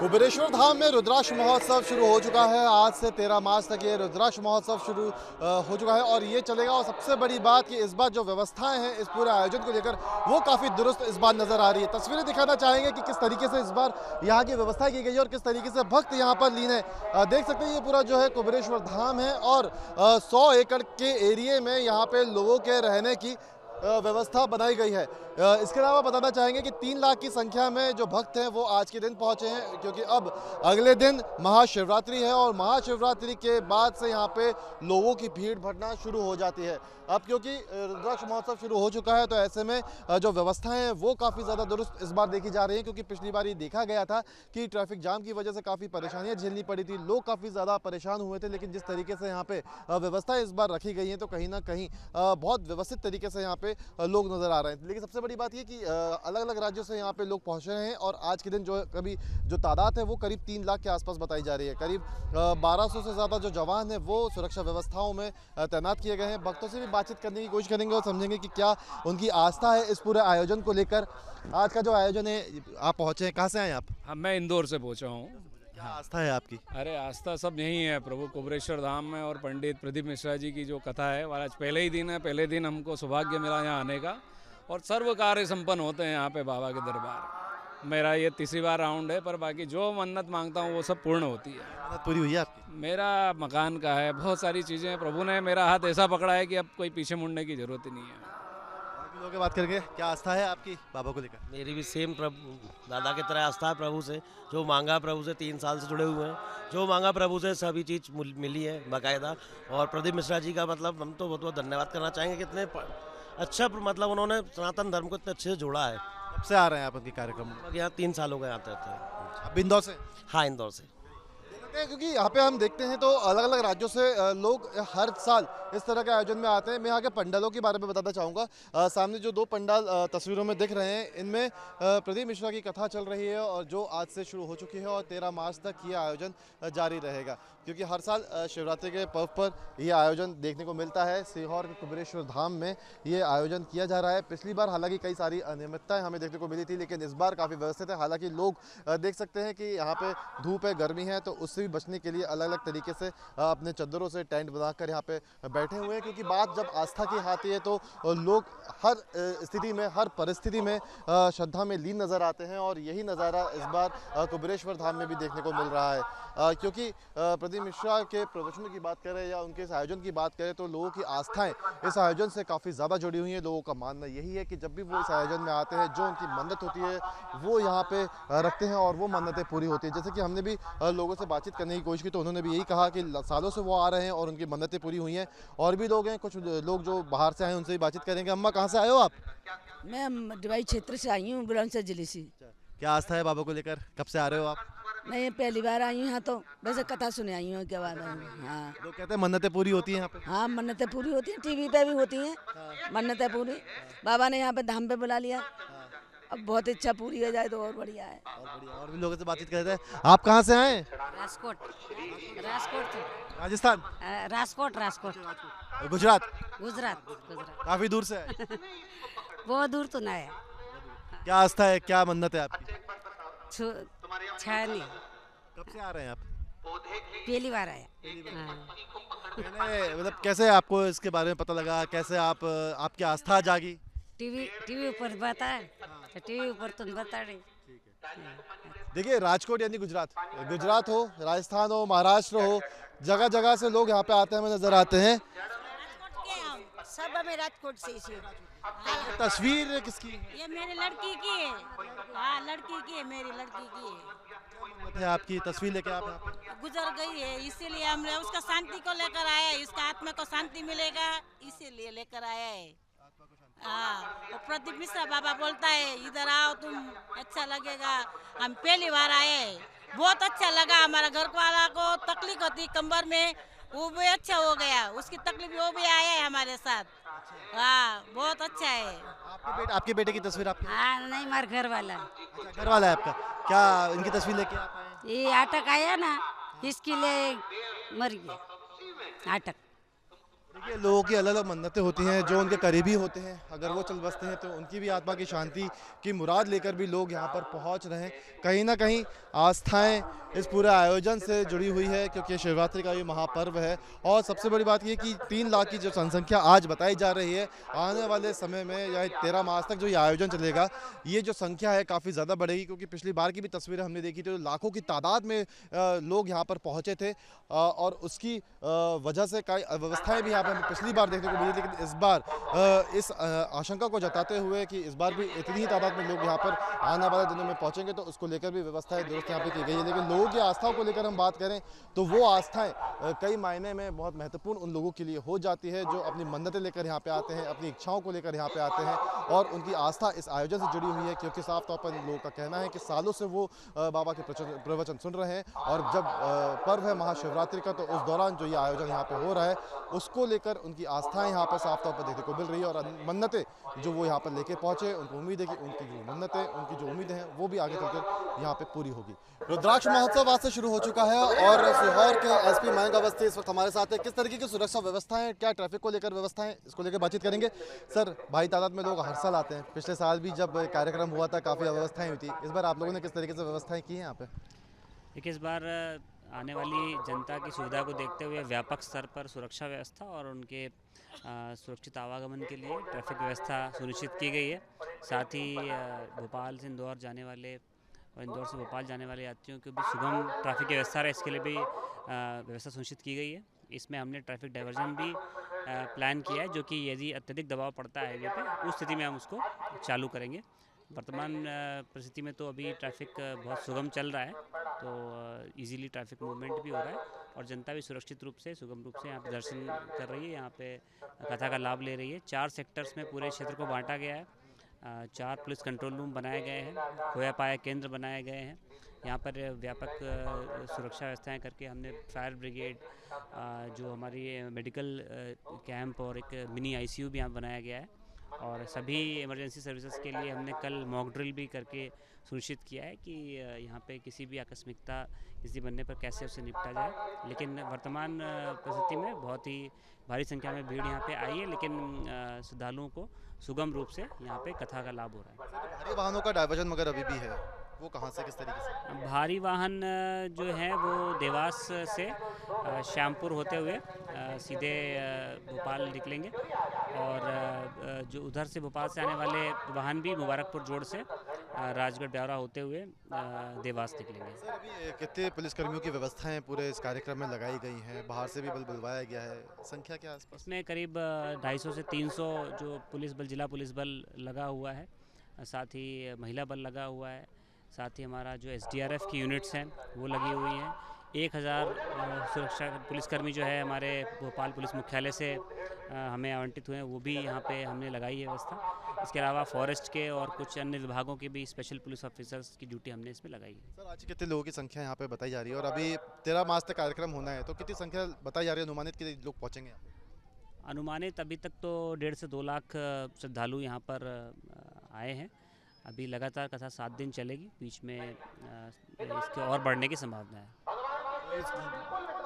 कुबेरेश्वर धाम में रुद्राक्ष महोत्सव शुरू हो चुका है। आज से 13 मार्च तक ये रुद्राक्ष महोत्सव शुरू हो चुका है और ये चलेगा। और सबसे बड़ी बात कि इस बार जो व्यवस्थाएं हैं इस पूरे आयोजन को लेकर वो काफ़ी दुरुस्त इस बार नजर आ रही है। तस्वीरें दिखाना चाहेंगे कि किस तरीके से इस बार यहाँ की व्यवस्था की गई है और किस तरीके से भक्त यहाँ पर लीन है। देख सकते हैं ये पूरा जो है कुबेरेश्वर धाम है और 100 एकड़ के एरिए में यहाँ पे लोगों के रहने की व्यवस्था बनाई गई है। इसके अलावा बताना चाहेंगे कि 3 लाख की संख्या में जो भक्त हैं वो आज के दिन पहुंचे हैं, क्योंकि अब अगले दिन महाशिवरात्रि है और महाशिवरात्रि के बाद से यहाँ पे लोगों की भीड़ बढ़ना शुरू हो जाती है। अब क्योंकि रुद्राक्ष महोत्सव शुरू हो चुका है तो ऐसे में जो व्यवस्थाएं हैं वो काफ़ी ज़्यादा दुरुस्त इस बार देखी जा रही हैं, क्योंकि पिछली बार ये देखा गया था कि ट्रैफिक जाम की वजह से काफ़ी परेशानियां झेलनी पड़ी थी, लोग काफ़ी ज़्यादा परेशान हुए थे। लेकिन जिस तरीके से यहाँ पे व्यवस्थाएं इस बार रखी गई हैं तो कहीं ना कहीं बहुत व्यवस्थित तरीके से यहाँ पे लोग नज़र आ रहे हैं। लेकिन सबसे बड़ी बात ये कि अलग अलग राज्यों से यहाँ पे लोग पहुँच रहे हैं और आज के दिन जो तादाद है वो करीब 3 लाख के आसपास बताई जा रही है। करीब 1200 से ज़्यादा जो जवान हैं वो सुरक्षा व्यवस्थाओं में तैनात किए गए हैं। भक्तों से भी बातचीत करने की कोशिश करेंगे और समझेंगे कि क्या उनकी आस्था है इस पूरे आयोजन को लेकर। आज का जो आयोजन है, आप पहुँचे हैं, कहाँ से आए आप? हाँ, मैं इंदौर से पहुंचा हूँ। क्या आस्था है आपकी? अरे आस्था सब यही है प्रभु कुबेरेश्वर धाम में, और पंडित प्रदीप मिश्रा जी की जो कथा है वो आज पहले ही दिन है। पहले दिन हमको सौभाग्य मिला यहाँ आने का और सर्व कार्य संपन्न होते हैं यहाँ पे बाबा के दरबार। मेरा ये तीसरी बार राउंड है, पर बाकी जो मन्नत मांगता हूँ वो सब पूर्ण होती है। मन्नत पूरी हुई है आपकी? मेरा मकान का है, बहुत सारी चीज़ें। प्रभु ने मेरा हाथ ऐसा पकड़ा है कि अब कोई पीछे मुड़ने की जरूरत ही नहीं है। लोगों की बात करके क्या आस्था है आपकी बाबा को लेकर? मेरी भी सेम प्रभु दादा की तरह आस्था है प्रभु से। जो मांगा प्रभु से 3 साल से जुड़े हुए हैं, जो मांगा प्रभु से सभी चीज़ मिली है बाकायदा। और प्रदीप मिश्रा जी का मतलब हम तो बहुत बहुत धन्यवाद करना चाहेंगे। कितने अच्छा मतलब उन्होंने सनातन धर्म को इतने अच्छे से जोड़ा है। कब से आ रहे हैं आप उनके कार्यक्रम में? यहाँ 3 साल हो गए आते थे। आप इंदौर से? हाँ, इंदौर से। क्योंकि यहाँ पे हम देखते हैं तो अलग अलग राज्यों से लोग हर साल इस तरह के आयोजन में आते हैं। मैं यहाँ के पंडालों के बारे में बताना चाहूँगा। सामने जो 2 पंडाल तस्वीरों में दिख रहे हैं इनमें प्रदीप मिश्रा की कथा चल रही है और जो आज से शुरू हो चुकी है और 13 मार्च तक ये आयोजन जारी रहेगा, क्योंकि हर साल शिवरात्रि के पर्व पर यह आयोजन देखने को मिलता है। सीहोर के कुबेरेश्वर धाम में ये आयोजन किया जा रहा है। पिछली बार हालांकि कई सारी अनियमितताएं हमें देखने को मिली थी, लेकिन इस बार काफ़ी व्यवस्थित है। हालांकि लोग देख सकते हैं कि यहाँ पे धूप है, गर्मी है, तो उससे भी बचने के लिए अलग अलग तरीके से अपने चद्दरों से टेंट बनाकर यहाँ पे बैठे हुए हैं, क्योंकि बात जब आस्था की आती है तो लोग हर स्थिति में, हर परिस्थिति में श्रद्धा में लीन नज़र आते हैं। और यही नज़ारा इस बार कुबेरेश्वर धाम में भी देखने को मिल रहा है, क्योंकि प्रदीप मिश्रा के प्रवचनों की बात करें या उनके इस आयोजन की बात करें तो लोगों की आस्थाएं इस आयोजन से काफ़ी ज़्यादा जुड़ी हुई हैं। लोगों का मानना यही है कि जब भी वो इस आयोजन में आते हैं, जो उनकी मन्नत होती है वो यहाँ पे रखते हैं और वो मन्नतें पूरी होती हैं। जैसे कि हमने भी लोगों से बातचीत करने की कोशिश की तो उन्होंने भी यही कहा कि सालों से वो आ रहे हैं और उनकी मन्नतें पूरी हुई हैं। और भी लोग हैं, कुछ लोग जो बाहर से आए हैं उनसे भी बातचीत करेंगे। अम्मा, कहाँ से आए हो आप? मैं डिवाई क्षेत्र से आई हूँ, बुलंदशहर जिले से। क्या आस्था है बाबा को लेकर? कब से आ रहे हो आप? मैं पहली बार आई हूँ यहाँ, तो वैसे कथा सुने आई हूँ। क्या बात है? हाँ, लोग कहते हैं मन्नतें पूरी होती हैं यहाँ पे। हाँ, मन्नतें पूरी होती हैं, टीवी पे भी होती हैं मन्नतें पूरी। बाबा ने यहाँ पे धाम पे बुला लिया, अब बहुत इच्छा पूरी हो जाए तो और बढ़िया है। और भी लोगों से बातचीत करते हैं। आप कहाँ से आए? राजकोट। राजकोट से। राजस्थान? राजकोट। राजकोट। गुजरात? गुजरात। काफी दूर से आए? बहुत दूर तो ना है। क्या आस्था है, क्या मन्नत है आपकी? छानी। कब से आ रहे हैं आप? पहली बार आया। हाँ। मैंने मतलब कैसे आपको इसके बारे में पता लगा, कैसे आपकी आस्था जागी? टीवी ऊपर बता है, तो टीवी ऊपर तुम बता रहे। देखिए, राजकोट यानी गुजरात हो, राजस्थान हो, महाराष्ट्र हो, जगह जगह से लोग यहाँ पे आते हैं, हमें नजर आते हैं। सब हमें राजकोट से इसी। तस्वीर किसकी? ये मेरी लड़की की है। हाँ, लड़की की है, मेरी लड़की की है। आपकी तस्वीर लेके आप यहाँ पे? गुजर गई है, इसीलिए हमने उसका शांति को लेकर आया है। इसका आत्मा को शांति मिलेगा इसीलिए लेकर आया है। हाँ, प्रदीप मिश्रा बाबा बोलता है इधर आओ तुम, अच्छा लगेगा। हम पहली बार आए, बहुत अच्छा लगा। हमारा घर वाला को तकलीफ होती कमर में, वो भी अच्छा हो गया। उसकी तकलीफ वो भी आया है हमारे साथ। हाँ, बहुत अच्छा है। आपके बेटे की तस्वीर आपकी? हाँ, नहीं, मार घर वाला। अच्छा, घर वाला है आपका? क्या इनकी तस्वीर लेके आप आए? ये आटक आया ना, इसके लिए मर गया आटक। देखिए, लोगों की अलग अलग मन्नतें होती हैं, जो उनके करीबी होते हैं, अगर वो चल बसते हैं तो उनकी भी आत्मा की शांति की मुराद लेकर भी लोग यहाँ पर पहुँच रहे हैं। कहीं ना कहीं आस्थाएं इस पूरे आयोजन से जुड़ी हुई है, क्योंकि शिवरात्रि का ये महापर्व है। और सबसे बड़ी बात ये कि 3 लाख की जो जनसंख्या आज बताई जा रही है, आने वाले समय में या 13 मार्च तक जो ये आयोजन चलेगा, ये जो संख्या है काफ़ी ज़्यादा बढ़ेगी, क्योंकि पिछली बार की भी तस्वीरें हमने देखी थी तो लाखों की तादाद में लोग यहाँ पर पहुँचे थे, और उसकी वजह से कई व्यवस्थाएं भी यहाँ पर हमें पिछली बार देखने को मिली। लेकिन इस बार इस आशंका को जताते हुए कि इस बार भी इतनी ही तादाद में लोग यहाँ पर आने वाले दिनों में पहुँचेंगे, तो उसको लेकर भी व्यवस्थाएं दुरुस्त यहाँ पर की गई है। लेकिन लोगों की आस्थाओं को लेकर हम बात करें तो वो आस्थाएं कई मायने में बहुत महत्वपूर्ण उन लोगों के लिए हो जाती है, जो अपनी मन्नतें लेकर यहाँ पे आते हैं, अपनी इच्छाओं को लेकर यहाँ पे आते हैं, और उनकी आस्था इस आयोजन से जुड़ी हुई है। क्योंकि साफ तौर पर इन लोगों का कहना है कि सालों से वो बाबा के प्रवचन सुन रहे हैं, और जब पर्व है महाशिवरात्रि का, तो उस दौरान जो ये आयोजन यहाँ पे हो रहा है, उसको लेकर उनकी आस्थाएं यहाँ पर साफ तौर पर देखने को मिल रही है। और मन्नतें जो वो यहाँ पर लेके पहुंचे, उनको उम्मीद है कि उनकी जो मन्नतें, उनकी जो उम्मीदें हैं, वो भी आगे चलकर यहाँ पे पूरी होगी। रुद्राक्ष महोत्सव आज से शुरू हो चुका है, और सीहोर के एसपी मयंक अवस्थी इस वक्त हमारे साथ है। किस तरीके की सुरक्षा व्यवस्थाएं, क्या ट्रैफिक को लेकर व्यवस्थाएं, इसको लेकर बातचीत करेंगे। सर, भारी तादाद में लोग हर साल आते हैं, पिछले साल भी जब कार्यक्रम हुआ था काफ़ी अव्यवस्थाएं हुई थी, इस बार आप लोगों ने किस तरीके से व्यवस्थाएं की हैं यहाँ पे? देखिए, इस बार आने वाली जनता की सुविधा को देखते हुए व्यापक स्तर पर सुरक्षा व्यवस्था और उनके सुरक्षित आवागमन के लिए ट्रैफिक व्यवस्था सुनिश्चित की गई है। साथ ही भोपाल से इंदौर जाने वाले और इंदौर से भोपाल जाने वाले यात्रियों को भी सुगम ट्रैफिक की व्यवस्था रहे, इसके लिए भी व्यवस्था सुनिश्चित की गई है। इसमें हमने ट्रैफिक डाइवर्जन भी प्लान किया है, जो कि यदि अत्यधिक दबाव पड़ता है हाईवे पे, उस स्थिति में हम उसको चालू करेंगे। वर्तमान परिस्थिति में तो अभी ट्रैफिक बहुत सुगम चल रहा है, तो इजीली ट्रैफिक मूवमेंट भी हो रहा है, और जनता भी सुरक्षित रूप से, सुगम रूप से यहाँ पे दर्शन कर रही है, यहाँ पे कथा का लाभ ले रही है। 4 सेक्टर्स में पूरे क्षेत्र को बांटा गया है, 4 पुलिस कंट्रोल रूम बनाए गए हैं, खोया पाया केंद्र बनाए गए हैं। यहाँ पर व्यापक सुरक्षा व्यवस्थाएं करके हमने फायर ब्रिगेड, जो हमारी मेडिकल कैंप और एक मिनी ICU भी यहाँ बनाया गया है, और सभी इमरजेंसी सर्विसेज के लिए हमने कल मॉक ड्रिल भी करके सुनिश्चित किया है कि यहाँ पे किसी भी आकस्मिकता किसी बनने पर कैसे उससे निपटा जाए। लेकिन वर्तमान परिस्थिति में बहुत ही भारी संख्या में भीड़ यहाँ पे आई है, लेकिन श्रद्धालुओं को सुगम रूप से यहाँ पे कथा का लाभ हो रहा है। भारी वाहनों का डाइवर्जन मगर अभी भी है, वो कहाँ से, किस तरीके से? भारी वाहन जो है वो देवास से श्यामपुर होते हुए सीधे भोपाल निकलेंगे, और जो उधर से भोपाल से आने वाले वाहन भी मुबारकपुर जोड़ से राजगढ़ ब्यावरा होते हुए देवास निकलेंगे। सर, अभी कितने पुलिसकर्मियों की व्यवस्थाएं पूरे इस कार्यक्रम में लगाई गई हैं? बाहर से भी बल बुलवाया गया है, संख्या क्या आसपास? इसमें करीब 250 से 300 जो पुलिस बल, जिला पुलिस बल लगा हुआ है, साथ ही महिला बल लगा हुआ है, साथ ही हमारा जो SDRF की यूनिट्स हैं वो लगी हुई हैं। 1000 सुरक्षा पुलिसकर्मी जो है हमारे भोपाल पुलिस मुख्यालय से हमें आवंटित हुए हैं, वो भी यहाँ पे हमने लगाई है व्यवस्था। इसके अलावा फॉरेस्ट के और कुछ अन्य विभागों के भी स्पेशल पुलिस ऑफिसर्स की ड्यूटी हमने इसमें लगाई है। सर, आज कितने लोगों की संख्या यहाँ पे बताई जा रही है, और अभी 13 मार्च तक कार्यक्रम होना है, तो कितनी संख्या बताई जा रही है अनुमानित कि लोग पहुँचेंगे यहाँ पे? अनुमानित अभी तक तो 1.5 से 2 लाख श्रद्धालु यहाँ पर आए हैं। अभी लगातार कथा 7 दिन चलेगी, बीच में इसके और बढ़ने की संभावना है।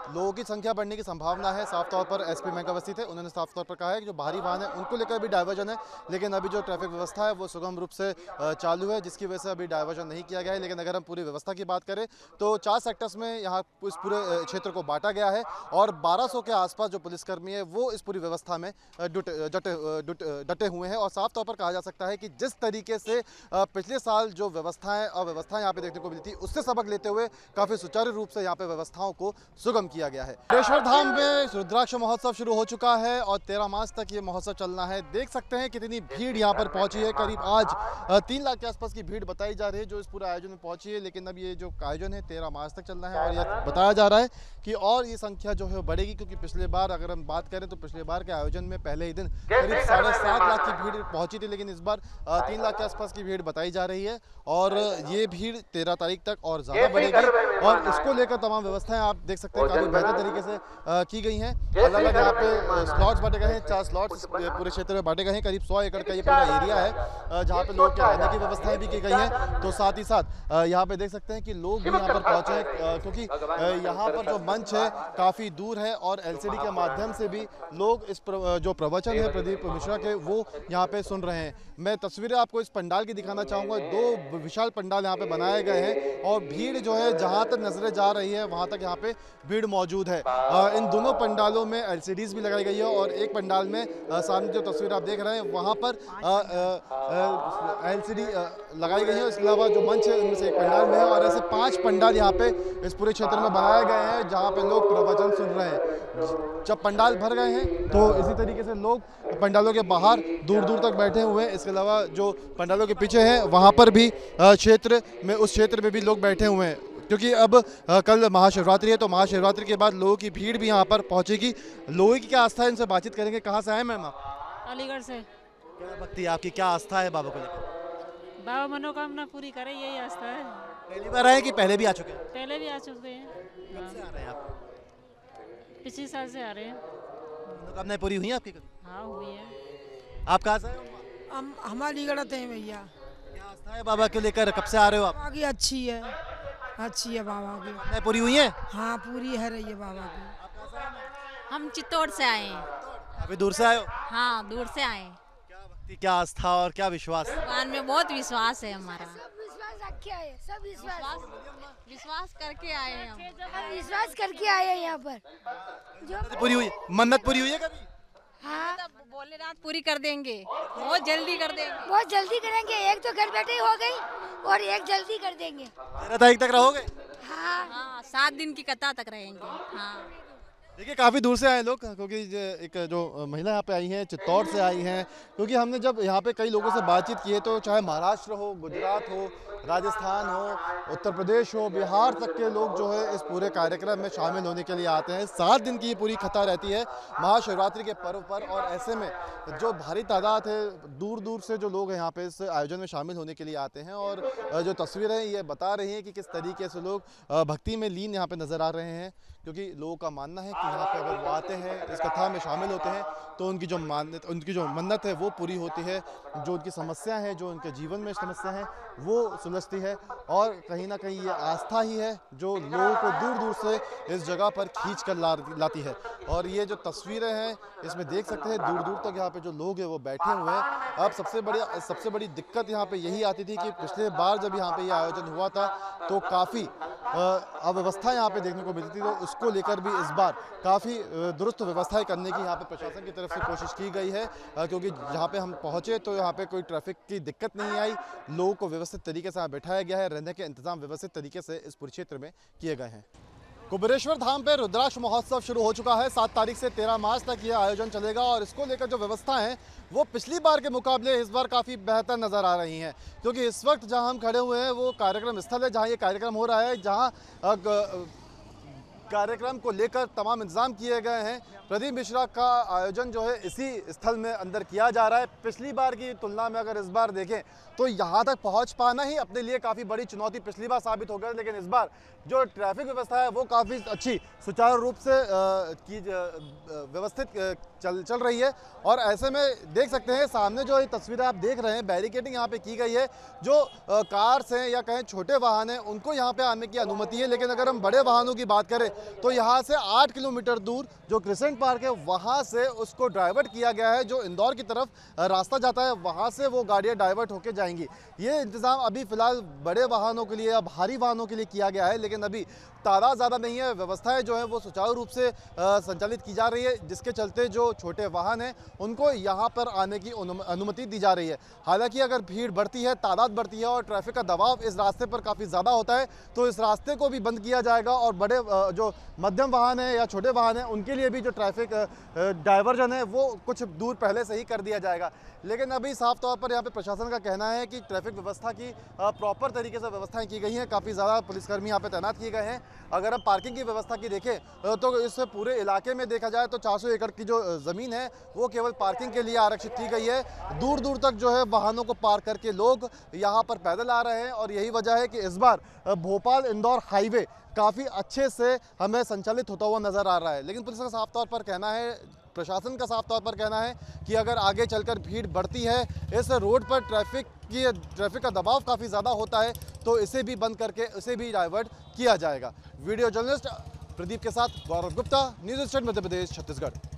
लोगों की संख्या बढ़ने की संभावना है, साफ तौर पर एसपी मयंक अवस्थी थे, उन्होंने साफ तौर पर कहा है कि जो बाहरी वाहन है उनको लेकर भी डाइवर्जन है, लेकिन अभी जो ट्रैफिक व्यवस्था है वो सुगम रूप से चालू है, जिसकी वजह से अभी डाइवर्जन नहीं किया गया है। लेकिन अगर हम पूरी व्यवस्था की बात करें तो 4 सेक्टर्स में यहाँ इस पूरे क्षेत्र को बांटा गया है, और 1200 के आसपास जो पुलिसकर्मी है वो इस पूरी व्यवस्था में डटे हुए हैं। और साफ तौर पर कहा जा सकता है कि जिस तरीके से पिछले साल जो व्यवस्थाएं अव्यवस्थाएं यहाँ पे देखने को मिली थी, उससे सबक लेते हुए काफ़ी सुचारू रूप से यहाँ पे व्यवस्थाओं को सुगम किया गया है। कोबरेश्वर धाम में रुद्राक्ष महोत्सव शुरू हो चुका है, और 13 मार्च तक ये महोत्सव चलना है। देख सकते हैं कितनी भीड़ यहाँ पर पहुंची है, करीब आज 3 लाख के आसपास की भीड़ बताई जा रही है जो इस पूरे आयोजन में पहुंची है। लेकिन अब ये जो आयोजन है 13 मार्च तक चलना है, और यह बताया जा रहा है कि और ये संख्या जो है बढ़ेगी, क्योंकि पिछले बार अगर हम बात करें तो पिछले बार के आयोजन में पहले ही दिन करीब 7.5 लाख की भीड़ पहुंची थी, लेकिन इस बार 3 लाख के आसपास की भीड़ बताई जा रही है, और ये भीड़ 13 तारीख तक और ज़्यादा बढ़ेगी। और इसको लेकर तमाम व्यवस्थाएं आप देख सकते हैं काफ़ी बेहतर तरीके से की गई हैं। अलग अलग यहाँ पे स्लॉट्स बांटे गए हैं, 4 स्लॉट्स पूरे क्षेत्र में बांटे गए हैं। करीब 100 एकड़ का ये पूरा एरिया है जहाँ पे लोग के रहने की व्यवस्थाएं भी की गई हैं। तो साथ ही साथ यहाँ पे देख सकते हैं कि लोग भी यहाँ पर पहुँचे हैं क्योंकि यहाँ पर जो मंच है काफ़ी दूर है और LCD के माध्यम से भी लोग इस जो प्रवचन है प्रदीप मिश्रा के वो यहाँ पे सुन रहे हैं। मैं तस्वीरें आपको इस पंडाल की दिखाना चाहूँगा। 2 विशाल पंडाल यहाँ पे बनाए गए हैं और भीड़ जो है जहाँ तक नजरें जा रही है वहाँ तक यहाँ पे भीड़ मौजूद है। इन दोनों पंडालों में LCDs भी लगाई गई है और एक पंडाल में सामने जो तस्वीर आप देख रहे हैं वहाँ पर LCD लगाई गई है। इसके अलावा जो मंच है उनमें से एक पंडाल में है और ऐसे 5 पंडाल यहाँ पे इस पूरे क्षेत्र में बनाए गए हैं जहाँ पे लोग प्रवचन सुन रहे हैं। जब पंडाल भर गए हैं तो इसी तरीके से लोग पंडालों के बाहर दूर दूर तक बैठे हुए हैं। इसके अलावा जो पंडालों के पीछे हैं वहाँ पर भी उस क्षेत्र में भी लोग बैठे हुए हैं क्योंकि अब कल महाशिवरात्रि है। तो महाशिवरात्रि के बाद लोगों की भीड़ भी यहाँ पर पहुँचेगी। लोगों की क्या आस्था है इनसे बातचीत करेंगे। कहाँ से आए मैम आप? अलीगढ़ से। क्या भक्ति आपकी, क्या आस्था है बाबा को लेकर? बाबा मनोकामना पूरी करे यही आस्था है। पहली बार आए कि पहले भी आ चुके हैं? पहले भी आ चुके हैं। कब से आ रहे हैं आप? पिछले साल से आ रहे हैं। मनोकामनाएं पूरी हुई हैं आपकी कभी? हाँ हुई है। आप कहाँ से आए हो? हम अलीगढ़ आते हैं भैया। क्या आस्था है बाबा को लेकर, कब से आ रहे हो आप? बाबा की अच्छी है बाबा की। पूरी हुई है? हाँ पूरी है रही है बाबा की। हम चित्तौड़ से आए हैं। अभी दूर से आए हो? हाँ दूर से आए। क्या भक्ति, क्या आस्था और क्या विश्वास? भगवान में बहुत विश्वास है हमारा। सब विश्वास करके आए हैं हम। विश्वास करके आए हैं यहाँ पर। जो पूरी हुई, मन्नत पूरी हुई है कभी? हाँ भोलेनाथ पूरी कर देंगे, बहुत जल्दी कर देंगे। बहुत जल्दी करेंगे। एक तो घर बैठे ही हो गई और एक जल्दी कर देंगे। 13 तारीख तक रहोगे? हाँ 7 दिन की कथा तक रहेंगे। हाँ देखिए काफ़ी दूर से आए लोग क्योंकि एक जो महिला यहाँ पे आई हैं चित्तौड़ से आई हैं। क्योंकि हमने जब यहाँ पे कई लोगों से बातचीत की है तो चाहे महाराष्ट्र हो, गुजरात हो, राजस्थान हो, उत्तर प्रदेश हो, बिहार तक के लोग जो है इस पूरे कार्यक्रम में शामिल होने के लिए आते हैं। 7 दिन की ये पूरी कथा रहती है महाशिवरात्रि के पर्व पर और ऐसे में जो भारी तादाद है दूर दूर से जो लोग यहाँ पे इस आयोजन में शामिल होने के लिए आते हैं। और जो तस्वीरें ये बता रही हैं कि किस तरीके से लोग भक्ति में लीन यहाँ पे नज़र आ रहे हैं क्योंकि लोगों का मानना है कि यहाँ पे अगर वो आते हैं इस कथा में शामिल होते हैं तो उनकी जो मन्नत है वो पूरी होती है। जो उनकी समस्या है, जो उनके जीवन में समस्या है वो सुलझती है और कहीं ना कहीं ये आस्था ही है जो लोगों को दूर दूर से इस जगह पर खींच कर लाती है। और ये जो तस्वीरें हैं इसमें देख सकते हैं दूर दूर तक यहाँ पे जो लोग हैं वो बैठे हुए हैं। अब सबसे बड़ी दिक्कत यहाँ पे यही आती थी कि पिछले बार जब यहाँ पे ये आयोजन हुआ था तो काफ़ी अव्यवस्था यहाँ पे देखने को मिलती थी। तो उसको लेकर भी इस बार काफ़ी दुरुस्त व्यवस्थाएं करने की यहाँ पे प्रशासन की तरफ से कोशिश की गई है क्योंकि जहाँ पे हम पहुँचे तो यहाँ पे कोई ट्रैफिक की दिक्कत नहीं आई। लोगों को व्यवस्थित तरीके से यहाँ बैठाया गया है, रहने के इंतजाम व्यवस्थित तरीके से इस पूरे क्षेत्र में किए गए हैं। कुबेरेश्वर धाम पे रुद्राक्ष महोत्सव शुरू हो चुका है। 7 तारीख से 13 मार्च तक यह आयोजन चलेगा और इसको लेकर जो व्यवस्था है वो पिछली बार के मुकाबले इस बार काफ़ी बेहतर नज़र आ रही हैं क्योंकि इस वक्त जहां हम खड़े हुए हैं वो कार्यक्रम स्थल है जहां ये कार्यक्रम हो रहा है, जहां कार्यक्रम को लेकर तमाम इंतजाम किए गए हैं। प्रदीप मिश्रा का आयोजन जो है इसी स्थल में अंदर किया जा रहा है। पिछली बार की तुलना में अगर इस बार देखें तो यहाँ तक पहुँच पाना ही अपने लिए काफ़ी बड़ी चुनौती पिछली बार साबित हो गया, लेकिन इस बार जो ट्रैफिक व्यवस्था है वो काफ़ी अच्छी सुचारू रूप से व्यवस्थित चल रही है। और ऐसे में देख सकते हैं सामने जो ये तस्वीरें आप देख रहे हैं बैरिकेडिंग यहाँ पे की गई है। जो कार्स हैं या कहें छोटे वाहन हैं उनको यहाँ पे आने की अनुमति है, लेकिन अगर हम बड़े वाहनों की बात करें तो यहाँ से 8 किलोमीटर दूर जो क्रिसेंट पार्क है वहाँ से उसको डाइवर्ट किया गया है। जो इंदौर की तरफ रास्ता जाता है वहाँ से वो गाड़ियाँ डाइवर्ट होकर जाएंगी। ये इंतज़ाम अभी फ़िलहाल बड़े वाहनों के लिए या भारी वाहनों के लिए किया गया है, लेकिन अभी तादाद ज़्यादा नहीं है। व्यवस्थाएं जो है वो सुचारू रूप से संचालित की जा रही है, जिसके चलते जो छोटे वाहन हैं उनको यहाँ पर आने की अनुमति दी जा रही है। हालांकि अगर भीड़ बढ़ती है, तादाद बढ़ती है और ट्रैफिक का दबाव इस रास्ते पर काफ़ी ज़्यादा होता है तो इस रास्ते को भी बंद किया जाएगा और बड़े जो मध्यम वाहन हैं या छोटे वाहन हैं उनके लिए भी जो ट्रैफिक डाइवर्जन है वो कुछ दूर पहले से ही कर दिया जाएगा। लेकिन अभी साफ तौर पर यहाँ पे प्रशासन का कहना है कि ट्रैफिक व्यवस्था की प्रॉपर तरीके से व्यवस्थाएं की गई हैं। काफ़ी ज़्यादा पुलिसकर्मी यहाँ पे तैनात किए गए हैं। अगर हम पार्किंग की व्यवस्था की देखें तो इस पूरे इलाके में देखा जाए तो 400 एकड़ की जो ज़मीन है वो केवल पार्किंग के लिए आरक्षित की गई है। दूर दूर तक जो है वाहनों को पार्क करके लोग यहाँ पर पैदल आ रहे हैं और यही वजह है कि इस बार भोपाल इंदौर हाईवे काफ़ी अच्छे से हमें संचालित होता हुआ नज़र आ रहा है। लेकिन पुलिस का साफ तौर पर कहना है, प्रशासन का साफ तौर पर कहना है कि अगर आगे चलकर भीड़ बढ़ती है, इस रोड पर ट्रैफिक का दबाव काफ़ी ज़्यादा होता है, तो इसे भी बंद करके इसे भी डाइवर्ट किया जाएगा। वीडियो जर्नलिस्ट प्रदीप के साथ गौरव गुप्ता, न्यूज़ स्टेशन मध्य प्रदेश, छत्तीसगढ़।